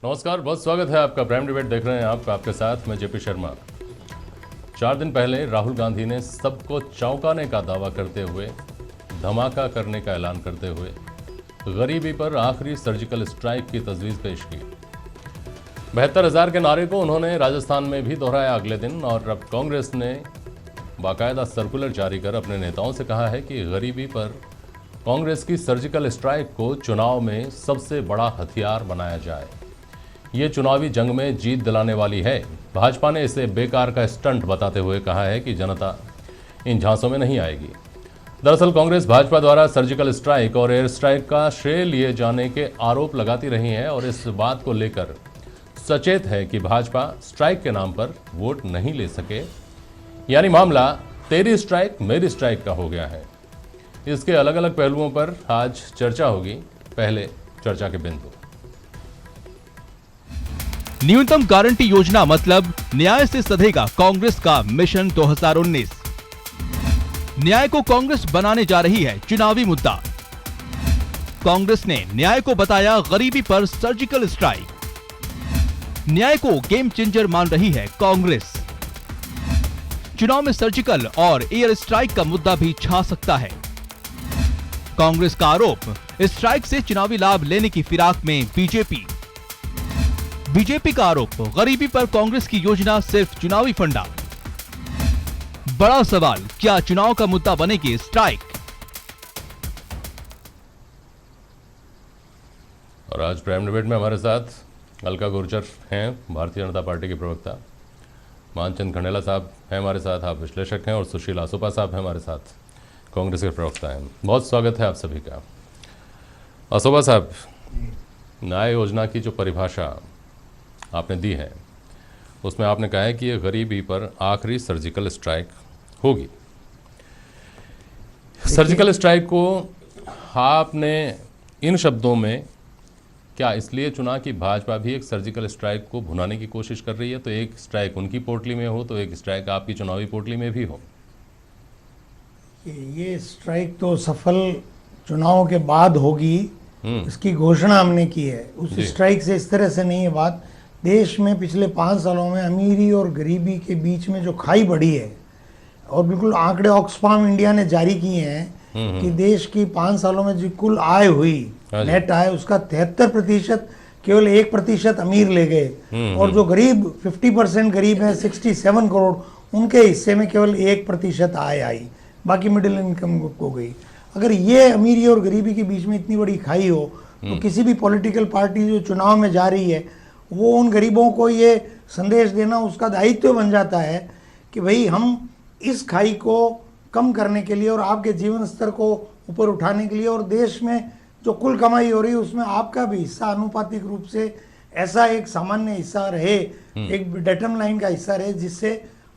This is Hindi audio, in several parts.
नमस्कार, बहुत स्वागत है आपका। प्राइम डिबेट देख रहे हैं आपके साथ मैं जेपी शर्मा। 4 दिन पहले राहुल गांधी ने सबको चौंकाने का दावा करते हुए, धमाका करने का ऐलान करते हुए गरीबी पर आखिरी सर्जिकल स्ट्राइक की तजवीज़ पेश की। 72,000 के नारे को उन्होंने राजस्थान में भी दोहराया अगले दिन, और अब कांग्रेस ने बाकायदा सर्कुलर जारी कर अपने नेताओं से कहा है कि गरीबी पर कांग्रेस की सर्जिकल स्ट्राइक को चुनाव में सबसे बड़ा हथियार बनाया जाए। ये चुनावी जंग में जीत दिलाने वाली है। भाजपा ने इसे बेकार का स्टंट बताते हुए कहा है कि जनता इन झांसों में नहीं आएगी। दरअसल कांग्रेस भाजपा द्वारा सर्जिकल स्ट्राइक और एयर स्ट्राइक का श्रेय लिए जाने के आरोप लगाती रही है और इस बात को लेकर सचेत है कि भाजपा स्ट्राइक के नाम पर वोट नहीं ले सके, यानी मामला तेरी स्ट्राइक मेरी स्ट्राइक का हो गया है। इसके अलग अलग पहलुओं पर आज चर्चा होगी। पहले चर्चा के बिंदु। न्यूनतम गारंटी योजना मतलब न्याय से सधेगा कांग्रेस का मिशन 2019। न्याय को कांग्रेस बनाने जा रही है चुनावी मुद्दा। कांग्रेस ने न्याय को बताया गरीबी पर सर्जिकल स्ट्राइक। न्याय को गेम चेंजर मान रही है कांग्रेस। चुनाव में सर्जिकल और एयर स्ट्राइक का मुद्दा भी छा सकता है। कांग्रेस का आरोप, स्ट्राइक से चुनावी लाभ लेने की फिराक में बीजेपी का आरोप, गरीबी पर कांग्रेस की योजना सिर्फ चुनावी फंडा। बड़ा सवाल, क्या चुनाव का मुद्दा बनेगी स्ट्राइक? और आज प्राइम डिबेट में हमारे साथ अलका गुर्जर हैं, भारतीय जनता पार्टी के प्रवक्ता। मानचंद खंडेला साहब हैं हमारे साथ, आप विश्लेषक हैं। और सुशील आसोपा साहब हैं हमारे साथ, कांग्रेस के प्रवक्ता हैं। बहुत स्वागत है आप सभी का। आसोपा साहब, न्याय योजना की जो परिभाषा आपने दी है उसमें आपने कहा है कि ये गरीबी पर आखिरी सर्जिकल स्ट्राइक होगी। सर्जिकल स्ट्राइक को आपने इन शब्दों में क्या इसलिए चुना कि भाजपा भी एक सर्जिकल स्ट्राइक को भुनाने की कोशिश कर रही है, तो एक स्ट्राइक उनकी पोटली में हो तो एक स्ट्राइक आपकी चुनावी पोटली में भी हो? ये स्ट्राइक तो सफल चुनाव के बाद होगी, इसकी घोषणा हमने की है। उस स्ट्राइक से इस तरह से नहीं है बात। देश में पिछले 5 सालों में अमीरी और गरीबी के बीच में जो खाई बढ़ी है, और बिल्कुल आंकड़े ऑक्सफाम इंडिया ने जारी किए हैं कि देश की 5 सालों में जो कुल आय हुई, नेट आय, उसका 73% केवल 1% अमीर ले गए, और जो गरीब 50% गरीब हैं, 67 करोड़, उनके हिस्से में केवल 1% आय आई, बाकी मिडिल इनकम को गई। अगर ये अमीरी और गरीबी के बीच में इतनी बड़ी खाई हो तो किसी भी पॉलिटिकल पार्टी जो चुनाव में जा रही है वो उन गरीबों को ये संदेश देना उसका दायित्व बन जाता है कि भाई हम इस खाई को कम करने के लिए और आपके जीवन स्तर को ऊपर उठाने के लिए और देश में जो कुल कमाई हो रही है उसमें आपका भी हिस्सा आनुपातिक रूप से ऐसा एक सामान्य हिस्सा रहे, एक डेटम लाइन का हिस्सा रहे, जिससे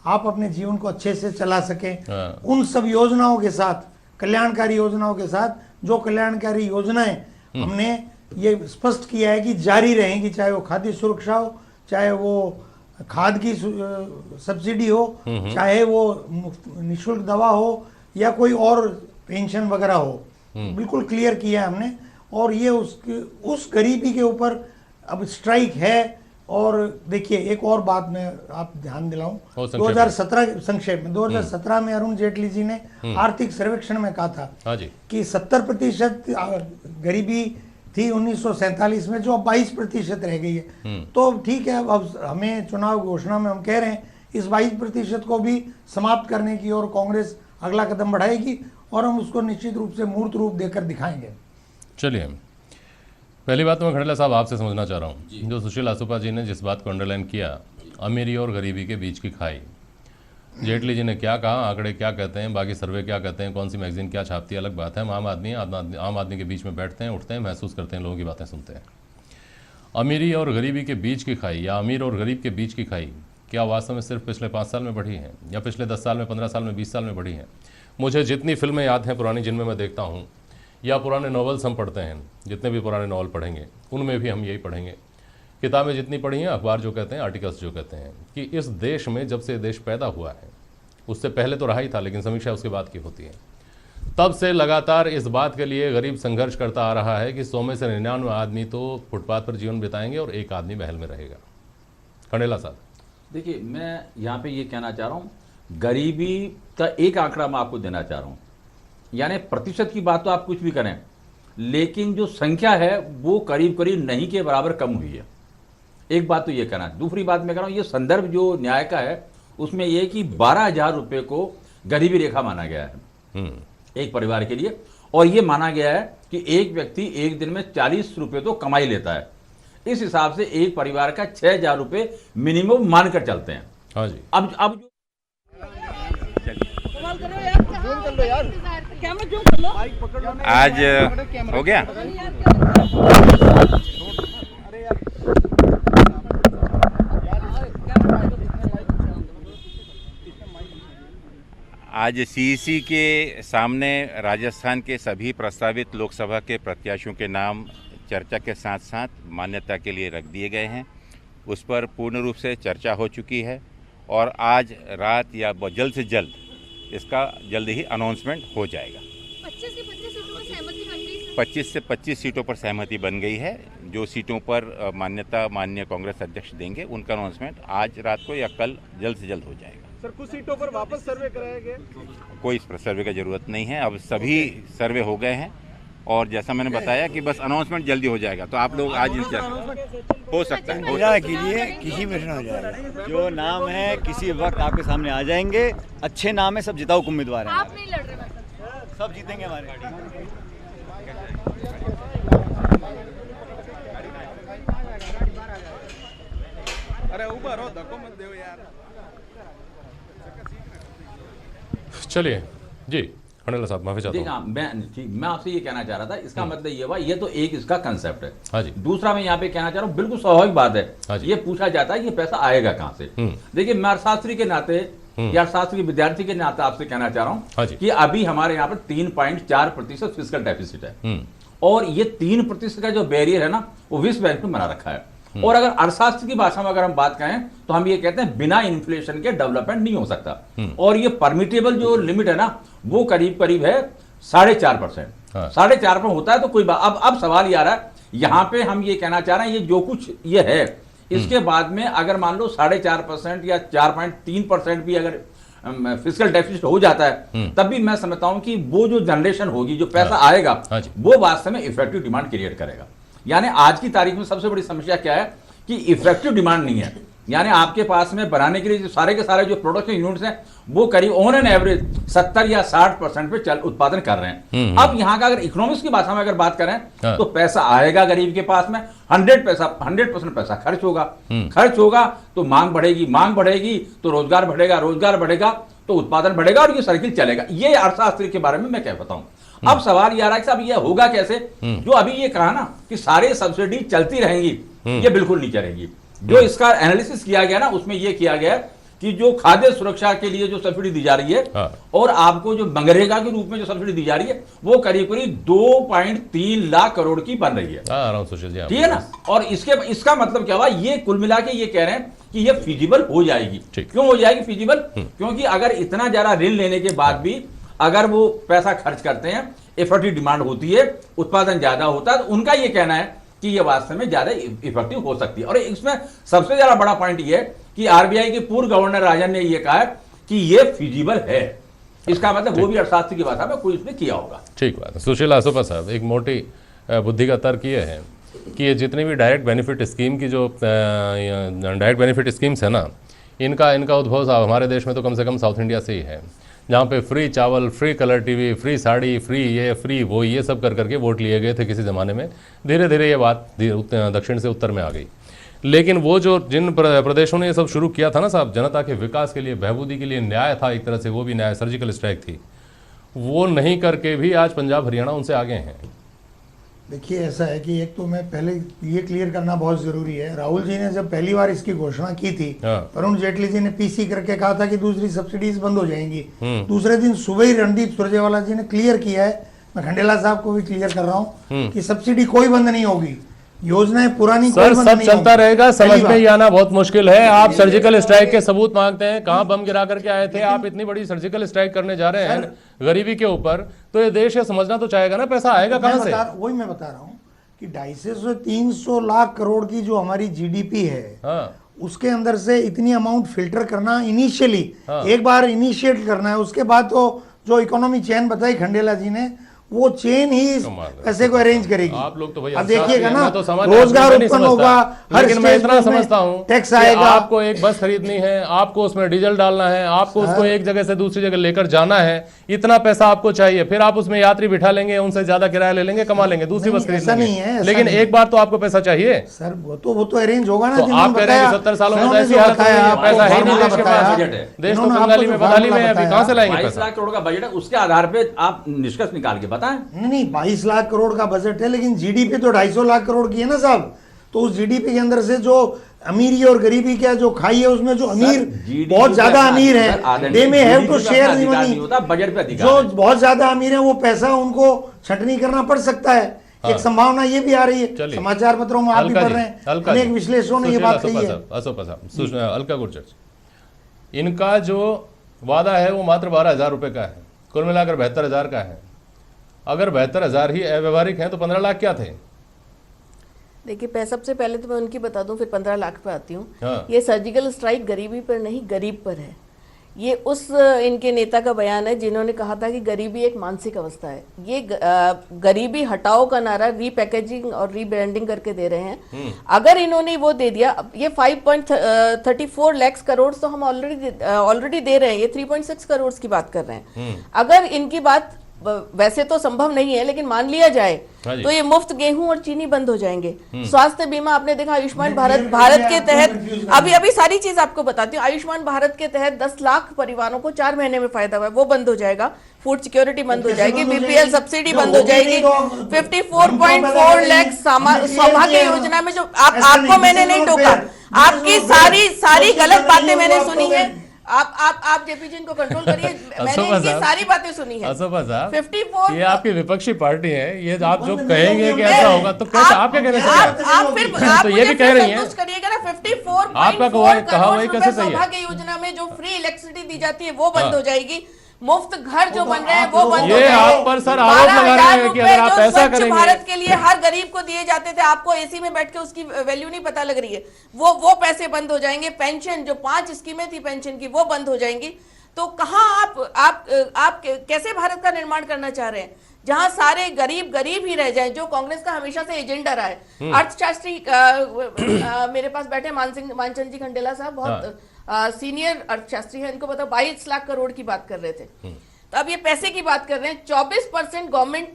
आप अपने जीवन को अच्छे से चला सकें। उन सब योजनाओं के साथ, कल्याणकारी योजनाओं के साथ, जो कल्याणकारी योजनाएं हमने ये स्पष्ट किया है कि जारी रहेंगी, चाहे वो खाद्य सुरक्षा हो, चाहे वो खाद की सब्सिडी हो, चाहे वो निःशुल्क दवा हो, या कोई और पेंशन वगैरह हो, बिल्कुल क्लियर किया है हमने। और ये उस गरीबी के ऊपर अब स्ट्राइक है। और देखिए, एक और बात मैं आप ध्यान दिलाऊं, 2017 संक्षेप में 2017 में अरुण जेटली जी ने आर्थिक सर्वेक्षण में कहा था कि 70% गरीबी थी 1947 में, जो अब 22% रह गई है। तो ठीक है, अब हमें चुनाव घोषणा में हम कह रहे हैं इस 22% को भी समाप्त करने की ओर कांग्रेस अगला कदम बढ़ाएगी, और हम उसको निश्चित रूप से मूर्त रूप देकर दिखाएंगे। चलिए, पहली बात तो मैं खंडेला साहब आपसे समझना चाह रहा हूँ, जो सुशील आसोपा जी ने जिस बात को अंडरलाइन किया, अमीरी और गरीबी के बीच की खाई, जेटली जी ने क्या कहा, आंकड़े क्या कहते हैं, बाकी सर्वे क्या कहते हैं, कौन सी मैगजीन क्या छापती है, अलग बात है। हम आम आदमी के बीच में बैठते हैं, उठते हैं, महसूस करते हैं, लोगों की बातें सुनते हैं। अमीरी और गरीबी के बीच की खाई या अमीर और गरीब के बीच की खाई क्या वास्तव में सिर्फ पिछले 5 साल में बढ़ी है, या पिछले 10 साल में, 15 साल में, 20 साल में बढ़ी है? मुझे जितनी फिल्में याद हैं पुरानी, जिनमें मैं देखता हूँ, या पुराने नॉवेल्स हम पढ़ते हैं, जितने भी पुराने नॉवल पढ़ेंगे उनमें भी हम यही पढ़ेंगे, किताबें जितनी पढ़ी हैं, अखबार जो कहते हैं, आर्टिकल्स जो कहते हैं, कि इस देश में जब से देश पैदा हुआ है, उससे पहले तो रहा ही था लेकिन समीक्षा उसके बाद की होती है, तब से लगातार इस बात के लिए गरीब संघर्ष करता आ रहा है कि 100 में से 99 आदमी तो फुटपाथ पर जीवन बिताएंगे और एक आदमी महल में रहेगा। खंडेला साहब, देखिए, मैं यहाँ पे ये कहना चाह रहा हूँ, गरीबी का एक आंकड़ा मैं आपको देना चाह रहा हूँ। यानी प्रतिशत की बात तो आप कुछ भी करें, लेकिन जो संख्या है वो करीब करीब नहीं के बराबर कम हुई है। एक बात तो ये कहना है। दूसरी बात मैं कह रहा हूँ, ये संदर्भ जो न्याय का है उसमें ये कि 12,000 रुपये को गरीबी रेखा माना गया है एक परिवार के लिए, और ये माना गया है कि एक व्यक्ति एक दिन में 40 रुपये तो कमाई लेता है। इस हिसाब से एक परिवार का 6,000 रुपये मिनिमम मानकर चलते हैं। हाँ जी। अब जो आज हो गया। आज सीईसी के सामने राजस्थान के सभी प्रस्तावित लोकसभा के प्रत्याशियों के नाम चर्चा के साथ साथ मान्यता के लिए रख दिए गए हैं। उस पर पूर्ण रूप से चर्चा हो चुकी है और आज रात या जल्द से जल्द इसका जल्द ही अनाउंसमेंट हो जाएगा। 25 से 25 सीटों पर सहमति बन गई है। जो सीटों पर मान्यता माननीय कांग्रेस अध्यक्ष देंगे उनका अनाउंसमेंट आज रात को या कल जल्द से जल्द हो जाएगा। सर, कुछ सीटों पर वापस सर्वे कराया गया? कोई इस पर सर्वे की जरूरत नहीं है, अब सभी सर्वे हो गए हैं और जैसा मैंने बताया कि बस अनाउंसमेंट जल्दी हो जाएगा। तो आप लोग आज इंतजार हो सकता है कीजिए, किसी में ना हो जाएगा। जो नाम है किसी वक्त आपके सामने आ जाएंगे। अच्छे नाम है, सब जिताऊ उम्मीदवार हैं। आप नहीं लड़ रहे मतलब? सब जीतेंगे हमारे। अरे ऊपर हो, धक्को मत दो यार। चलिए जी, खंडेला साहब माफी चाहता हूँ। मैं आपसे ये कहना चाह रहा था, इसका मतलब ये हुआ, ये तो एक इसका कंसेप्ट है। हाँ जी। दूसरा मैं यहाँ पे कहना चाह रहा हूँ, बिल्कुल स्वाभाविक बात हाँ है, जी। ये पूछा जाता है ये पैसा आएगा कहाँ से। देखिए, मैं अर्थशास्त्री के नाते या अर्थशास्त्री के विद्यार्थी के नाते आपसे कहना चाह रहा हाँ हूँ जी। कि अभी हमारे यहाँ पर 3.4% फिस्कल डेफिसिट है और ये 3% का जो बैरियर है ना, वो विश्व बैंक ने बना रखा है। और अगर अर्थशास्त्र की भाषा में अगर हम बात करें तो हम ये कहते हैं बिना इन्फ्लेशन के डेवलपमेंट नहीं हो सकता। और ये परमिटेबल जो लिमिट है ना, वो करीब करीब है 4.5%। हाँ। 4.5% होता है तो कोई बात। अब सवाल ये आ रहा है, यहाँ पे हम ये कहना चाह रहे हैं, ये जो कुछ ये है इसके बाद में अगर मान लो 4.5% या 4.3% भी अगर फिजिकल डेफिसिट हो जाता है, तब भी मैं समझता हूं कि वो जो जनरेशन होगी, जो पैसा आएगा, वो वास्तव में इफेक्टिव डिमांड क्रिएट करेगा। यानी आज की तारीख में सबसे बड़ी समस्या क्या है कि इफेक्टिव डिमांड नहीं है। यानी आपके पास में बनाने के लिए जो सारे के सारे जो प्रोडक्शन यूनिट्स हैं वो करीब ऑन एन एवरेज 70 या 60% पे उत्पादन कर रहे हैं। अब यहाँ का अगर इकोनॉमिक्स की भाषा में अगर बात करें तो पैसा आएगा गरीब के पास में, 100% पैसा खर्च होगा तो मांग बढ़ेगी तो रोजगार बढ़ेगा तो उत्पादन बढ़ेगा और ये सर्किल चलेगा। ये अर्थशास्त्र के बारे में मैं क्या बताऊं। अब सवाल ये आ रहा है कि साहब ये होगा कैसे? जो अभी ये कहा ना कि सारे सब्सिडी चलती रहेंगी, ये बिल्कुल नहीं चलेगी। जो इसका एनालिसिस किया गया ना, उसमें ये किया गया कि जो खाद्य सुरक्षा के लिए जो सब्सिडी दी जा रही है और आपको जो मनरेगा के रूप में जो सब्सिडी दी जा रही है वो करीब करीब 2.3 लाख करोड़ की बन रही है। ठीक है ना? और इसका मतलब क्या हुआ, ये कुल मिला के ये कह रहे हैं कि ये फिजिबल हो जाएगी। क्यों हो जाएगी फिजिबल? क्योंकि अगर इतना ज्यादा ऋण लेने के बाद भी अगर वो पैसा खर्च करते हैं, इफेक्टिव डिमांड होती है, उत्पादन ज्यादा होता है, तो उनका ये कहना है कि ये वास्तव में ज्यादा इफेक्टिव हो सकती है। और इसमें सबसे ज्यादा बड़ा पॉइंट ये है कि आरबीआई के पूर्व गवर्नर राजन ने ये कहा है कि ये फिजिबल है। इसका मतलब वो भी अर्थशास्त्र की भाषा में कोई उसने किया होगा। ठीक बात है। सुशील आसोपा साहब, एक मोटी बुद्धि का तर्क ये है कि ये जितनी भी डायरेक्ट बेनिफिट स्कीम की जो डायरेक्ट बेनिफिट स्कीम्स है ना, इनका उद्भव हमारे देश में तो कम से कम साउथ इंडिया से ही है, जहाँ पे फ्री चावल, free colour TV, free sari, free ये फ्री वो, ये सब कर करके वोट लिए गए थे किसी ज़माने में। धीरे धीरे ये बात दक्षिण से उत्तर में आ गई। लेकिन वो जो जिन प्रदेशों ने ये सब शुरू किया था ना साहब, जनता के विकास के लिए, बहबूदी के लिए, न्याय था एक तरह से, वो भी न्याय, सर्जिकल स्ट्राइक थी, वो नहीं करके भी आज पंजाब हरियाणा उनसे आगे हैं। देखिए, ऐसा है कि एक तो मैं पहले ये क्लियर करना बहुत जरूरी है, राहुल जी ने जब पहली बार इसकी घोषणा की थी, अरुण जेटली जी ने पीसी करके कहा था कि दूसरी सब्सिडीज बंद हो जाएंगी। दूसरे दिन सुबह ही रणदीप सुरजेवाला जी ने क्लियर किया है, मैं खंडेला साहब को भी क्लियर कर रहा हूँ कि सब्सिडी कोई बंद नहीं होगी। योजनाएं पुरानी कोई सर बंद सब नहीं चलता होंगी। रहेगा, समझ पहली में बात। ही आना बहुत मुश्किल है। आप सर्जिकल स्ट्राइक के सबूत मांगते हैं, कहां बम गिरा करके आए थे आप, इतनी बड़ी सर्जिकल स्ट्राइक करने जा रहे हैं गरीबी के ऊपर, तो ये देश ये समझना तो चाहेगा ना पैसा आएगा कहां से। वही मैं बता रहा हूँ कि 250 से 300 लाख करोड़ की जो हमारी जीडीपी है, हाँ उसके अंदर से इतनी अमाउंट फिल्टर करना इनिशियली, हाँ। एक बार इनिशिएट करना है, उसके बाद तो जो इकोनॉमी चेन बताई खंडेला जी ने, वो चेन ही इस कमाल है। पैसे को अरेंज करेगी। आप लोग तो भाई अब देखिएगा ना, मैं तो समझ रोजगार मैं नहीं उत्पन्न समझता। होगा, हर लेकिन मैं स्टेज इतना में समझता हूँ टैक्स कि आएगा। आपको एक बस खरीदनी है, आपको उसमें डीजल डालना है, आपको उसको एक जगह से दूसरी जगह लेकर जाना है, इतना पैसा आपको चाहिए, फिर आप उसमें यात्री बिठा लेंगे, उनसे ज्यादा किराया ले लेंगे, कमा लेंगे, दूसरी बस खरीद ऐसा नहीं है, लेंगे, ऐसा लेकिन नहीं एक बार तो आपको पैसा चाहिए। सर वो तो अरेंज होगा ना। तो जिन्होंने आप कह रहे हैं कि बताया, 70 सालों में जिन्होंने ऐसी जो हालत हो बताया, गई है, आपको पैसा है ही नहीं फार्मूला देश के बताया, पास। बजट है। देश तो इन्होंने आपको बंगाली जो में बदहाली में है, फार्मूला अभी कहां से लाएंगे 22 पैसा। लाख करोड़ का बजट है, उसके आधार पे आप निष्कर्ष निकाल के बताएं। नहीं 22 लाख करोड़ का बजट है, लेकिन जीडीपी तो 250 लाख करोड़ की है ना साहब। तो उस जीडीपी के अंदर से जो अमीरी और गरीबी क्या जो खाई है, उसमें जो अमीर GDP बहुत ज्यादा पे अपना अमीर अधिकार- है, दे में हैव टू GDP पे शेयर अपना दी अधिकार मनी। नहीं होता, बजट पे अधिकार जो है। बहुत ज्यादा अमीर है वो पैसा उनको छटनी करना पड़ सकता है। एक संभावना ये भी आ रही है, चलिए। समाचार पत्रों में आप भी अलका पढ़ जी, रहे हैं, अलका अनेक जी, विश्लेषकों ने ये सुशील बात कही है। अशोका साहब, अलका गुर्जर, इनका जो वादा है वो मात्र 12,000 रुपए का है, कुल मिलाकर 72,000 का है। अगर 72,000 ही अव्यवहारिक हैं तो 15 लाख क्या थे। देखिए सबसे पहले तो मैं उनकी बता दूं, फिर 15 लाख पे आती हूँ। हाँ। ये सर्जिकल स्ट्राइक गरीबी पर नहीं, गरीब पर है। ये उस इनके नेता का बयान है जिन्होंने कहा था कि गरीबी एक मानसिक अवस्था है। ये गरीबी हटाओ का नारा रीपैकेजिंग और रीब्रांडिंग करके दे रहे हैं। अगर इन्होंने वो दे दिया, ये 5.34 लाख करोड़ तो हम ऑलरेडी दे रहे हैं, ये 3.6 करोड़ की बात कर रहे हैं। अगर इनकी बात वैसे तो संभव नहीं है, लेकिन मान लिया जाए हाँ जी। तो ये मुफ्त गेहूं और चीनी बंद हो जाएंगे। स्वास्थ्य बीमा आपने देखा, आयुष्मान भारत के तहत अभी सारी चीज आपको बताती हूँ। आयुष्मान भारत के तहत 10 लाख परिवारों को 4 महीने में फायदा हुआ है, वो बंद हो जाएगा। फूड सिक्योरिटी बंद हो जाएगी, बीपीएल सब्सिडी बंद हो जाएगी। 54.4 लाख सौभाग्य योजना में जो आपको मैंने नहीं टोका, आपकी सारी गलत बातें मैंने सुनी है। आप जेपी जी को कंट्रोल करिए, मैंने इनकी सारी बातें सुनी है। अशोका साहब, 54 ये आपकी विपक्षी पार्टी है, ये आप जो कहेंगे कि ऐसा होगा तो कैसे आप क्या कहने से आप फिर तो ये भी कह रही हैं संतुष्ट करिएगा ना। 54.4 आपका कहा वही कैसे सही है। सौभाग्य योजना में जो फ्री इलेक्ट्रिसिटी दी जाती है वो बंद हो जाएगी। मुफ्त घर जो बन रहे हैं वो बंद हो ये जाएंगे। आप पर सर आरोप लगा रहे हैं कि अगर आप जो ऐसा स्वच्छ करेंगे भारत के लिए हर गरीब को दिए जाते थे, आपको एसी में बैठ के उसकी वैल्यू नहीं पता लग रही है, वो पैसे बंद हो जाएंगे। पेंशन जो 5 स्कीमें थी पेंशन की वो बंद हो जाएंगी। तो कहाँ आप कैसे भारत का निर्माण करना चाह रहे हैं जहां सारे गरीब ही रह जाएं, जो कांग्रेस का हमेशा से एजेंडा रहा है। अर्थशास्त्री मेरे पास बैठे मानचंद जी खंडेला साहब, बहुत सीनियर अर्थशास्त्री है, इनको पता 22 लाख करोड़ की बात कर रहे थे। तो अब ये पैसे की बात कर रहे हैं। 24% गवर्नमेंट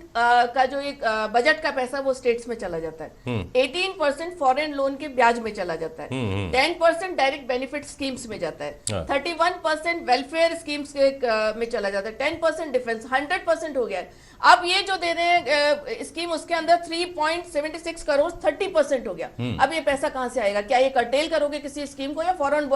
का जो एक बजट का पैसा वो स्टेट्स में चला जाता है। 18% फॉरेन लोन के ब्याज में चला जाता है। 10% डायरेक्ट बेनिफिट स्कीम्स में जाता है। 31% वेलफेयर स्कीम्स में चला जाता है। 10% डिफेंस, 100% हो गया है। अब ये जो दे रहे हैं स्कीम, उसके अंदर 3.76 करोड़ 30% हो गया। अब ये पैसा कहां से आएगा? क्या ये कर्टेल करोगे किसी स्कीम को या फॉरेन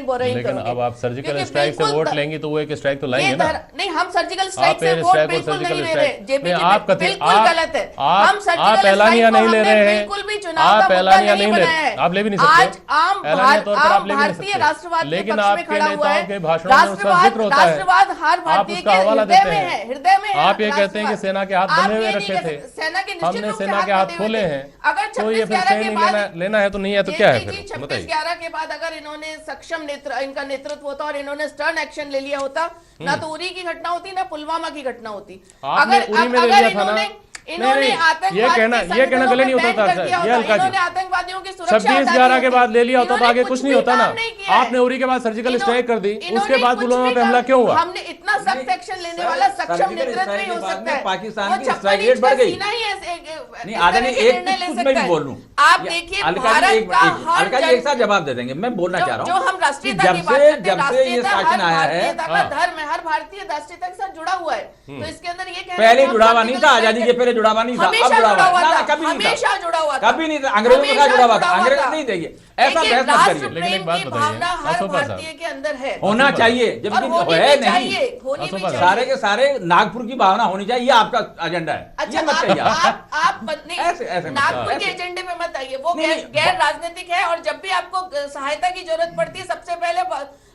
बोरोइंग लेकिन करोगे? अब आप सर्जिकल क्योंकि स्ट्राइक से बिल्कुल वोट लेंगी तो वो एक स्ट्राइक तो ये लाएंगे ना। नहीं, हम सर्जिकल स्ट्राइक से एयर वोट स्ट्राइक और बिल्कुल सर्जिकल नहीं ले स्ट्राइक। रहे। जेपी नहीं, जी आप कहते- बिल्कुल आप- गलत है। आप- हम सर्जिकल आप एलानिया स्ट्राइक को नहीं ले हमने रहे हैं। बिल्कुल भी चुनाव आप का मुद्दा एलानिया नहीं नहीं ले बनाया है। रहे। आप ले भी नहीं सकते। आज आम एलानिया तौर पर आप ले भी नहीं भारतीय सकते। राष्ट्रवाद के लेकिन पक्ष में आपके खड़ा हुआ नेताओं है। के भाषणों में उसका जिक्र होता है। राष्ट्रवाद हर आप भारतीय उसका के हवाला हृदय देते में हैं। है, हृदय में है। आप ये कहते हैं कि सेना के हाथ बंधे हुए रखे थे। सेना के निश्चित हमने रूप से सेना के हाथ बंधे हुए खोले थे। हैं, अगर तो ये फिर 26/11 सही के नहीं बाद लेना है तो नहीं है तो क्या है फिर? बताइए। 26/11 के बाद अगर इन्होंने सक्षम इनका नेतृत्व होता और इन्होंने स्टर्न एक्शन ले लिया होता, ना तो उरी की घटना होती ना पुलवामा की घटना होती। आपने उरी में ले लिया था ना। इन्होंने नहीं, आतंकवाद ये कहना गले नहीं होता था। ये अलका जी, आतंकवादियों की सुरक्षा 26/11 के बाद ले लिया होता तो इन्होंने आगे कुछ नहीं होता ना। काम नहीं किया है। आपने उरी के बाद सर्जिकल स्ट्राइक कर दी, इन्होंने उसके बाद कुछ पुलवामा भी पे हमला काम- क्यों हुआ? हमने इतना सख्त एक्शन लेने वाला सक्षम सर्जिकल नेतृत्व स्ट्राइक ही के हो बाद सकता में है। पाकिस्तान वो की 56 स्ट्राइक रेट इंच का बढ़ गई। सीना ही नहीं, इस आदरणीय, तरह के एक निर्णय ले कुछ सकता मैं भी है। बोल लूं। आप देखिए अलका जी, भारत का हर अलका जी एक साथ जवाब दे देंगे, मैं बोलना चाह रहा जो हूं हम राष्ट्रीयता कि की बात करते हैं, जब से ये राष्ट्रीयता शासन हर आया है, भारतीयता का धर्म है, हर भारतीय राष्ट्रीयता के साथ जुड़ा हुआ है। तो इसके अंदर ये कहना पहले है कि हम जुड़ावा नहीं था, सर्जिकल आजादी के पहले जुड़ावा नहीं था, अब हमेशा जुड़ावा जुड़ा हुआ है। ना, था, कभी नहीं था। हमेशा जुड़ा हुआ था, कभी नहीं था। अंग्रेजों के साथ हमेशा जुड़ा हुआ था, अंग्रेज था। नहीं देंगे। ऐसा देखिए, बहस मत राष्ट्र करिए। लेकिन एक प्रेम बात की बताइए, भावना हर अशोका साहब। भारतीय के अंदर है। होना चाहिए, जबकि और होनी है भी नहीं। चाहिए, होनी भी अशोका साहब। चाहिए। सारे के सारे नागपुर की भावना होनी चाहिए, ये आपका एजेंडा है। अच्छा ये मत कहिए आप नहीं, ऐसे मत नागपुर ऐसे। के एजेंडे पे मत आइए, वो नहीं, गैर राजनीतिक है, और जब भी आपको सहायता की जरूरत पड़ती है सबसे पहले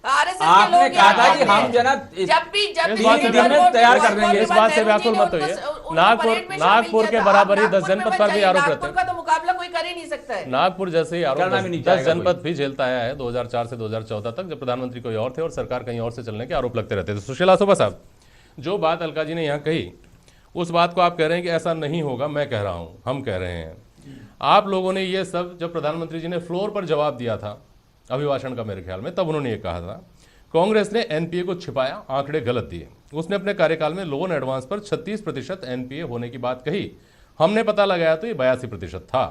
आरएसएस के आपने लोग कहा था यहाँ कि आते हम हैं। जना जब भी इस बात से रिवॉल्वर तैयार कर देंगे, इस बात से व्याकुल मत होइए। नागपुर के बराबर ही 10 जनपद पर भी आरोप रहते नागपुर हैं। का तो मुकाबला कोई कर ही नहीं सकता है। नागपुर जैसे ही आरोप करना भी नहीं 10 चाहेगा जनपद भी झेलता आया है 2004 से 2014 तक, जब प्रधानमंत्री कोई और थे और सरकार कहीं और से चलने के आरोप लगते रहते थे। सुशीला सुबह साहब, जो बात अलका जी ने यहाँ कही, उस बात को आप कह रहे हैं कि ऐसा नहीं होगा, मैं कह रहा हूं, हम कह रहे हैं। आप लोगों ने ये सब जब प्रधानमंत्री जी ने फ्लोर पर जवाब दिया था अभिभाषण का, मेरे ख्याल में तब उन्होंने ये कहा था, कांग्रेस ने एनपीए को छिपाया, आंकड़े गलत दिए। उसने अपने कार्यकाल में लोन एडवांस पर 36% एनपीए होने की बात कही, हमने पता लगाया तो ये 82% था।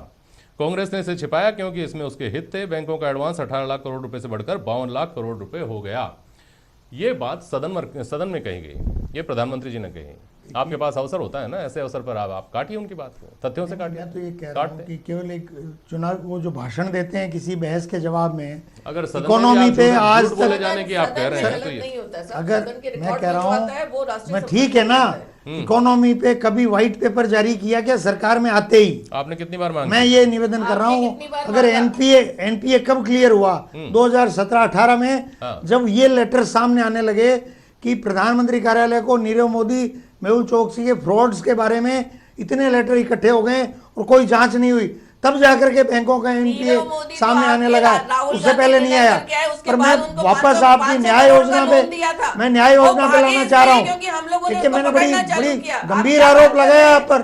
कांग्रेस ने इसे छिपाया क्योंकि इसमें उसके हित थे। बैंकों का एडवांस 18 लाख करोड़ रुपए से बढ़कर 52 लाख करोड़ रुपए हो गया। ये बात सदन में कही गई, ये प्रधानमंत्री जी ने कही। आपके पास अवसर होता है ना, ऐसे अवसर पर आप काटिए उनकी बात को, तथ्यों से काटिए। मैं तो ये कह रहा हूँ कि केवल एक चुनाव, वो जो भाषण देते हैं किसी बहस के जवाब में, अगर सदन में इकोनॉमी पे आज झूठ बोले जाने की आप कह रहे हैं तो ये नहीं होता है साहब, अगर सदन के मैं रिकॉर्ड कह में रहा जो आता है वो हूँ, राष्ट्रीय मैं संपत्ति ठीक है ना, होता है। इकोनॉमी पे कभी व्हाइट पेपर जारी किया क्या सरकार में आते ही? आपने कितनी बार मांगा? मैं ये निवेदन कर रहा आपने हूँ, कितनी बार अगर मांगा? एनपीए कब क्लियर हुआ? 2017-18 में, हाँ। जब ये लेटर सामने आने लगे कि प्रधानमंत्री कार्यालय को नीरव मोदी, मेहुल चोकसी के फ्रॉड्स के बारे में इतने लेटर इकट्ठे हो गए और कोई जांच नहीं हुई, तब जाकर के बैंकों का एनपीए नीरव मोदी तो सामने आने आपके लगा। राहुल उससे गांधी पहले ने नहीं आया। लेकर के आए, उसके पर मैं बाद उनको वापस 500 आपकी न्याय करोड़ योजना का पे, लोन दिया था। मैं न्याय वो योजना पे भागे लाना चाह रहा हूँ, क्योंकि हम लोगों ने क्योंकि उसको मैंने पकड़ना चालू बड़ी किया। गंभीर आप आरोप क्या लगाया आरोप आप पर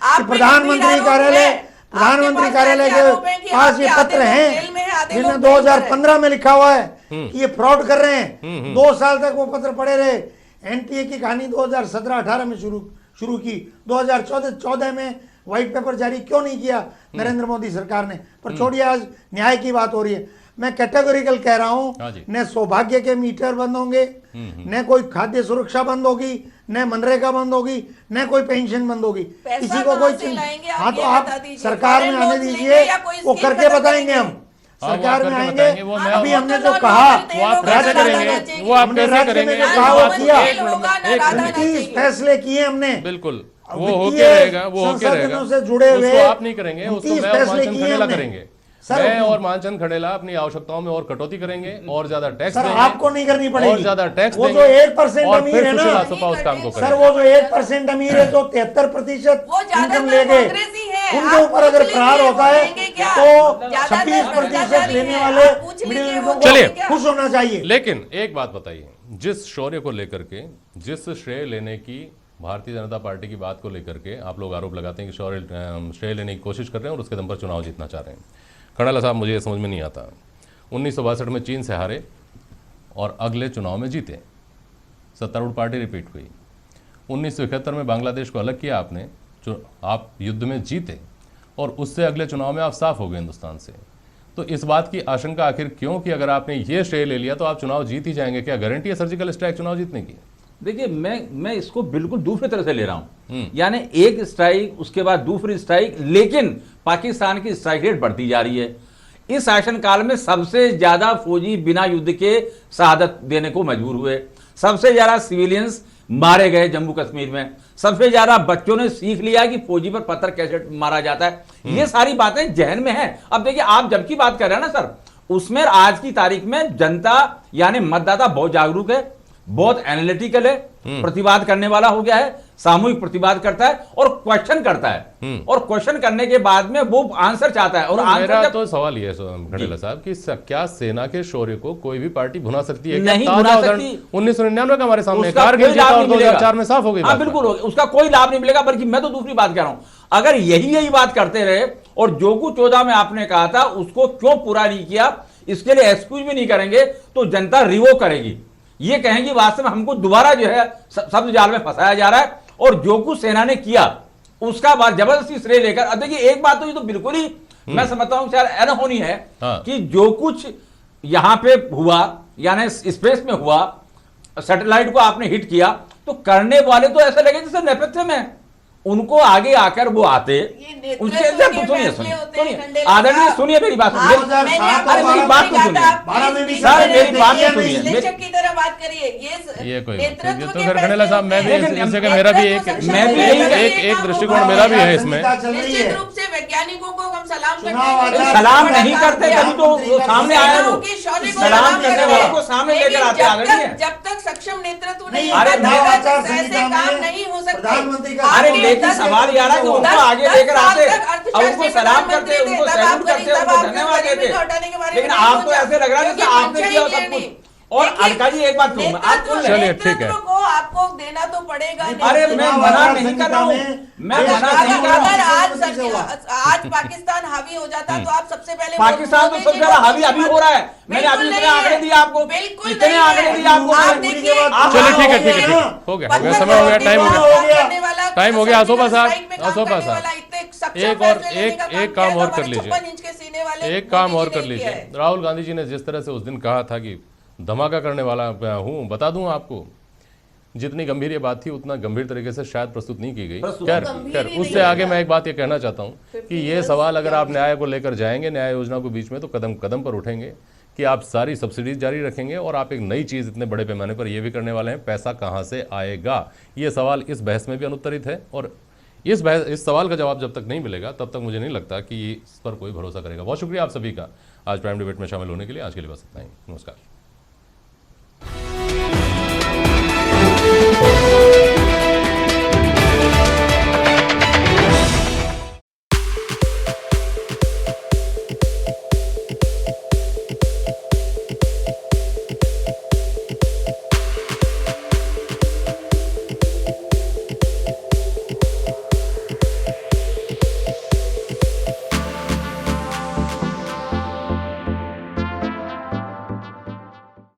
आप कि पे प्रधानमंत्री गंभीर आरोप कार्यालय, है। प्रधानमंत्री आपके कार्यालय पास के आरोप है कि पास ये आपके पत्र आधे लोग हैं जेल में हैं, आधे जिनमें लोग जेल में 2015 में लिखा हुआ है कि ये फ्रॉड कर रहे हैं। 2 साल तक वो पत्र पड़े रहे। एनपीए की कहानी 2017-18 में शुरू की, 2014 में व्हाइट पेपर जारी क्यों नहीं किया नरेंद्र मोदी सरकार ने? पर छोड़िए, आज न्याय की बात हो रही है। मैं कैटेगोरिकल कह रहा हूं, हाँ जी। न सौभाग्य के मीटर बंद होंगे, न कोई खाद्य सुरक्षा बंद होगी, न मनरेगा बंद होगी, न कोई पेंशन बंद होगी। पैसा किसी को कहाँ कोई से लाएंगे? आप हाँ, तो ये आप बता दीजिए। सरकार में फॉरेन आने लोन दीजिए, लेंगे या कोई वो स्कीम करके खत्म बताएंगे करेंगे? हम। हाँ, वो सरकार आप में करके आएंगे, बताएंगे, वो मैं अभी वो हमने तो जो लोन कहा, मिलते हैं, वो आप लोग कैसे ना करेंगे? लाना चाहिए। वो आप हमने कैसे राज्य में करेंगे? जो वो कहा वो आप- किया। एक मिनट, होगा ना एक राधा मिनट। ना 29 फैसले किए हमने, बिल्कुल, वो वित्तीय होके रहेगा, वो होके संसाधनों रहेगा। से जुड़े हुए उसको आप नहीं करेंगे, उसको 29 मैं और फैसले मानचंद किए खड़ेला हमने। करेंगे। सर, मैं और मानचंद खड़ेला अपनी आवश्यकताओं में और कटौती करेंगे और ज्यादा टैक्स सर देंगे, आपको नहीं करनी पड़ेगी। और ज्यादा टैक्स वो देंगे, जो 1% और अमीर फिर है ना, सुशीला सुपा उस काम को सर करेंगे। वो जो 1% अमीर है, जो 73% वो ज्यादातर इनकम ले गए, कांग्रेसी है। उनके आप ऊपर अगर पूछ प्रहार लीजिए, होता है देंगे क्या? तो ज्यादातर 26% भ्रष्टाचारी लेने है। वाले आप पूछ मिडिल लीजिए, इनकम वो को चलिए। खुश होना चाहिए। लेकिन एक बात बताइए, जिस शौर्य को लेकर के, जिस श्रेय लेने की भारतीय जनता पार्टी की बात को लेकर के आप लोग आरोप लगाते हैं कि श्रेय लेने की कोशिश कर रहे हैं और उसके दम पर चुनाव जीतना चाह रहे हैं, खड़ाला साहब मुझे ये समझ में नहीं आता। 1962 में चीन से हारे और अगले चुनाव में जीते, सत्तारूढ़ पार्टी रिपीट हुई। 1971 में बांग्लादेश को अलग किया आपने, जो आप युद्ध में जीते और उससे अगले चुनाव में आप साफ हो गए हिंदुस्तान से। तो इस बात की आशंका आखिर क्यों कि अगर आपने ये श्रेय ले लिया तो आप चुनाव जीत ही जाएंगे? क्या गारंटी है सर्जिकल स्ट्राइक चुनाव जीतने की? देखिए, मैं इसको बिल्कुल दूसरी तरह से ले रहा हूं। यानी एक स्ट्राइक, उसके बाद दूसरी स्ट्राइक, लेकिन पाकिस्तान की स्ट्राइक रेट बढ़ती जा रही है। इस शासन काल में सबसे ज्यादा फौजी बिना युद्ध के शहादत देने को मजबूर हुए, सबसे ज्यादा सिविलियंस मारे गए जम्मू कश्मीर में, सबसे ज्यादा बच्चों ने सीख लिया कि फौजी पर पत्थर कैसे मारा जाता है। ये सारी बातें जहन में हैं। अब देखिए, आप जब की बात कर रहे हैं ना सर, उसमें आज की तारीख में जनता यानी मतदाता बहुत जागरूक है, बहुत एनालिटिकल है, प्रतिवाद करने वाला हो गया है, सामूहिक प्रतिवाद करता है और क्वेश्चन करता है, और क्वेश्चन करने के बाद में वो आंसर चाहता है। और मेरा तो सवाल ये है खड़ेला साहब कि क्या सेना के शौर्य को कोई भी पार्टी भुना सकती है? नहीं भुना सकती। 1999 का हमारे सामने उसका कारगिल कोई जीता लाभ और नहीं मिलेगा। 2004 में साफ हो गई हाँ बात। बिल्कुल, उसका कोई लाभ नहीं मिलेगा। बल्कि मैं तो दूसरी बात कह रहा हूं, अगर यही बात करते रहे और जो कुछ 14 में आपने कहा था उसको क्यों पूरा नहीं किया, इसके लिए एक्सक्यूज भी नहीं करेंगे, तो जनता रिवोक करेगी। ये कहेंगे वास्तव में हमको दोबारा जो है शब्द जाल में फंसाया जा रहा है, और जो कुछ सेना ने किया उसका बाद जबरदस्ती श्रेय लेकर। अब देखिए, एक बात तो ये तो बिल्कुल ही मैं समझता हूं शायद अनहोनी है कि जो कुछ यहां पे हुआ, यानी स्पेस में हुआ, सैटेलाइट को आपने हिट किया, तो करने वाले तो ऐसा लगे जैसे नेपथ्य में, उनको आगे आकर वो आते नेतृत्व उनसे के सुनिए फैसले सुनिए होते हैं, सुनिए खंडेलवाल आदरणीय साहब। सुनिए मेरी बात सुनिए मैंने आपको अरे मेरी बात तो कहा सुनिए था, आप प्लीज सर, मेरी बात तो सुनिए। विश्लेषक की तरह बात करिए ये कोई नेतृत्व तो के फिर खंडेला साहब मैं भी फैसले इस- होते इससे हैं। मेरा भी मैं भी यही एक दृष्टिकोण मेरा भी है इसमें। निश्चित रूप से वैज्ञानिकों को हम सलाम करते चुनाव हैं। आचार सलाम बड़ा नहीं काम करते किया। तभी तो वो सामने आया वो सेनाओं की शौर्य को सलाम करने करते वालों हैं। को सामने लेकिन लेकर आते जब आदरणीय तक- जब तक सक्षम नेतृत्व नहीं नहीं, होगा, अरे तब चुनाव तक आचार ऐसे संहिता काम में नहीं हो सकते। प्रधानमंत्री का अरे आपके लेकिन 10 सवाल ये आ रहा है कि उनको 10 आगे साल लेकर आते तक अर्थशास्त्री उनको सलाम करते प्रधानमंत्री उनको थे, तब सैल्यूट आप करते गरीब- उनको तब आपने धन्यवाद गरीबी देते हटाने के बारे में लेकिन नहीं आपको सोचा। ऐसे लग रहा है जैसे क्योंकि आपने मंशा किया ही सब ये कुछ नहीं। और देखिए, अलका जी एक बात कहूँ मैं, आप सुन चलिए, लें ठीक है। नेतृत्व को आपको देना तो पड़ेगा। अरे मैं चुनाव मना आचार नहीं कर संहिता रहा हूँ में मैं देश मना का नहीं कर रहा हूँ आज पाकिस्तान हावी हो जाता तो आप सबसे पहले पाकिस्तान तो सबसे ज्यादा हावी अभी हो रहा है मैंने अभी इतने आंकड़े दिए आपको बिल्कुल इतने नहीं आंकड़े है। दिए आपको आप मैंने। देखिए, आप चलिए हाँ, ठीक है हो ठीक है गया ठीक ना? है हो गया समय हो गया टाइम हो गया टाइम हो गया आसोपा साहब आसोपा साहब एक काम और कर लीजिए एक काम और कर लीजिए राहुल गांधी जी ने जिस तरह से उस दिन कहा था कि धमाका करने वाला हूं बता दूं आपको जितनी गंभीर ये बात थी उतना गंभीर तरीके से शायद प्रस्तुत नहीं की गई खैर उससे आगे मैं एक बात ये कहना चाहता हूं कि ये सवाल अगर आप न्याय को लेकर जाएंगे न्याय योजना को बीच में तो कदम कदम पर उठेंगे कि आप सारी सब्सिडीज जारी रखेंगे और आप एक नई चीज़ इतने बड़े पैमाने पर ये भी करने वाले हैं पैसा कहाँ से आएगा ये सवाल इस बहस में भी अनुत्तरित है और इस सवाल का जवाब जब तक नहीं मिलेगा तब तक मुझे नहीं लगता कि इस पर कोई भरोसा करेगा। बहुत शुक्रिया आप सभी का आज प्राइम डिबेट में शामिल होने के लिए। आज के लिए बस इतना ही। नमस्कार।